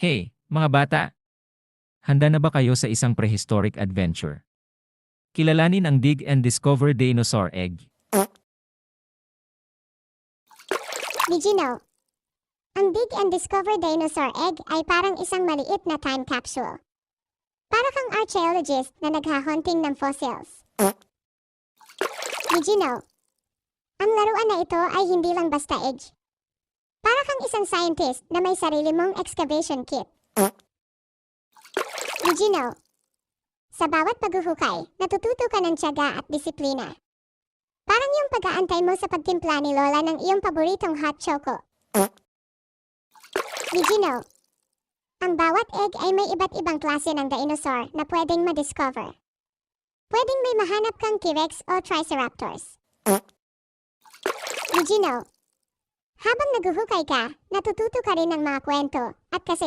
Hey, mga bata! Handa na ba kayo sa isang prehistoric adventure? Kilalanin ang Dig and Discover Dinosaur Egg. Did you know? Ang Dig and Discover Dinosaur Egg ay parang isang maliit na time capsule. Para kang archaeologist na naghahunting ng fossils. Did you know? Ang laruan na ito ay hindi lang basta egg. Para kang isang scientist na may sarili mong excavation kit. Did you know? Sa bawat paghuhukay, natututo ka ng tiyaga at disiplina. Parang yung pag-aantay mo sa pagtimpla ni Lola ng iyong paboritong hot choco. Did you know? Ang bawat egg ay may iba't ibang klase ng dinosaur na pwedeng ma-discover. Pwedeng may mahanap kang T-Rex o Triceratops. Did you know? Habang naguhukay ka, natututo ka rin ng mga kwento at kasi